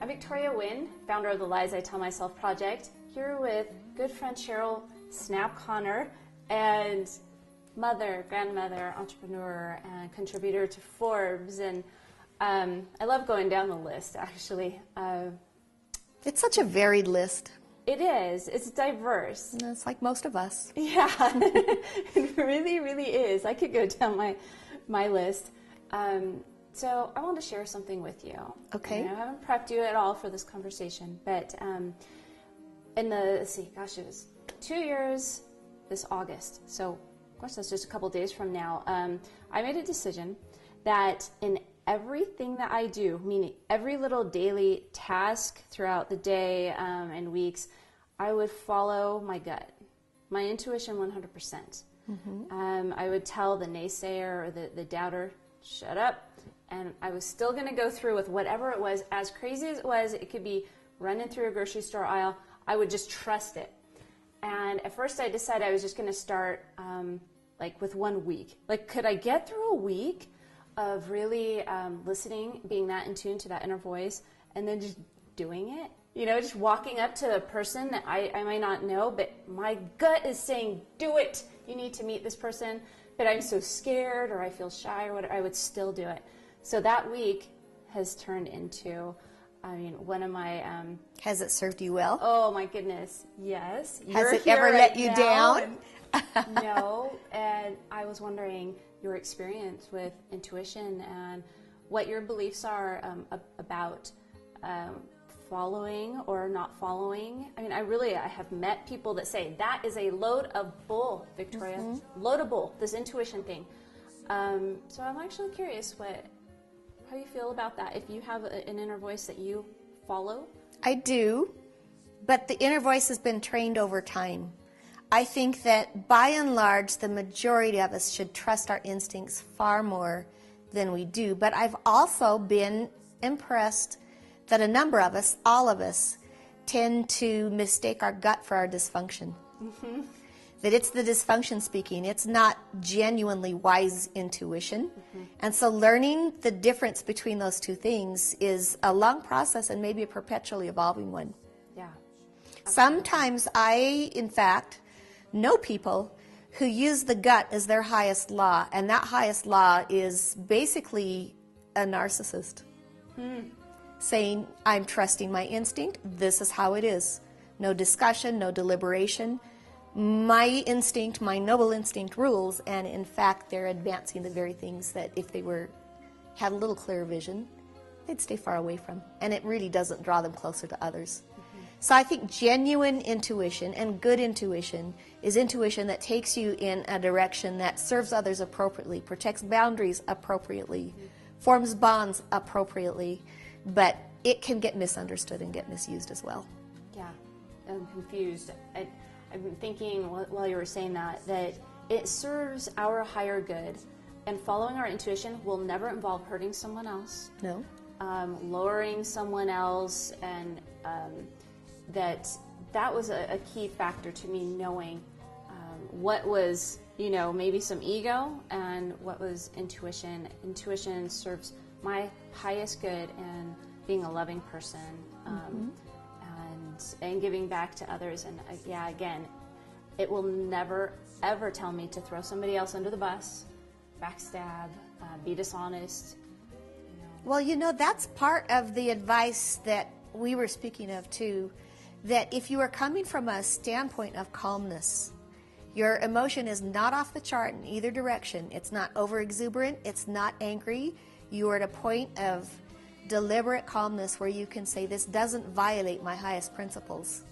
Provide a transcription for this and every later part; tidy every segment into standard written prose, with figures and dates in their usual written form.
I'm Victoria Wynn, founder of the Lies I Tell Myself project, here with good friend Cheryl, Snapp Connor, and mother, grandmother, entrepreneur, and contributor to Forbes. And I love going down the list, actually. It's such a varied list. It is. It's diverse. It's like most of us. Yeah, it really, really is. I could go down my list. So I wanted to share something with you. Okay. I haven't prepped you at all for this conversation, but it was 2 years this August. So, of course, that's just a couple days from now. I made a decision that in everything that I do, meaning every little daily task throughout the day and weeks, I would follow my gut, my intuition 100%. Mm-hmm. I would tell the naysayer or the doubter, shut up. And I was still going to go through with whatever it was, as crazy as it was. It could be running through a grocery store aisle. I would just trust it. And at first I decided I was just going to start with 1 week. Like, could I get through a week of really listening, being that in tune to that inner voice, and then just doing it? You know, just walking up to a person that I might not know, but my gut is saying, do it. You need to meet this person. But I'm so scared or I feel shy or whatever, I would still do it. So that week has turned into, one of my... Has it served you well? Oh, my goodness. Yes. Has it ever let you down? No. And I was wondering your experience with intuition and what your beliefs are about following or not following. I mean, I have met people that say, that is a load of bull, Victoria. Mm-hmm. Load of bull, this intuition thing. So I'm actually curious how you feel about that, if you have an inner voice that you follow. I do, but the inner voice has been trained over time. I think that by and large, the majority of us should trust our instincts far more than we do. But I've also been impressed that a number of us, all of us, tend to mistake our gut for our dysfunction. Mm-hmm. That it's the dysfunction speaking. It's not genuinely wise intuition. Mm-hmm. And so learning the difference between those two things is a long process and maybe a perpetually evolving one. Yeah. Sometimes I, in fact, know people who use the gut as their highest law, and that highest law is basically a narcissist. Saying, I'm trusting my instinct, this is how it is. No discussion, no deliberation. My instinct, my noble instinct rules, and in fact they're advancing the very things that if they had a little clearer vision, they'd stay far away from. And it really doesn't draw them closer to others. Mm-hmm. So I think genuine intuition and good intuition is intuition that takes you in a direction that serves others appropriately, protects boundaries appropriately, forms bonds appropriately, but it can get misunderstood and get misused as well. Yeah, I'm confused. I've been thinking while you were saying that it serves our higher good, and following our intuition will never involve hurting someone else. No. Lowering someone else, and that was a key factor to me, knowing what was, maybe some ego and what was intuition. Intuition serves my highest good in being a loving person. And giving back to others. And again, it will never, ever tell me to throw somebody else under the bus, backstab, be dishonest. Well, that's part of the advice that we were speaking of too, that if you are coming from a standpoint of calmness, your emotion is not off the chart in either direction. It's not over-exuberant. It's not angry. You are at a point of deliberate calmness where you can say, this doesn't violate my highest principles.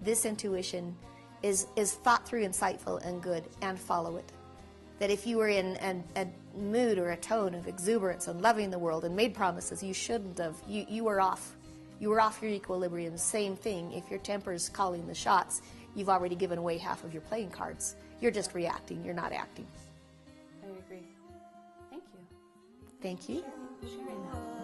This intuition is thought through, insightful, and good, and follow it. That if you were in a mood or a tone of exuberance and loving the world and made promises you shouldn't have, you were off. You were off your equilibrium. Same thing, if your temper's calling the shots, you've already given away half of your playing cards. You're just reacting, you're not acting. I agree. Thank you. Thank you. For sharing that.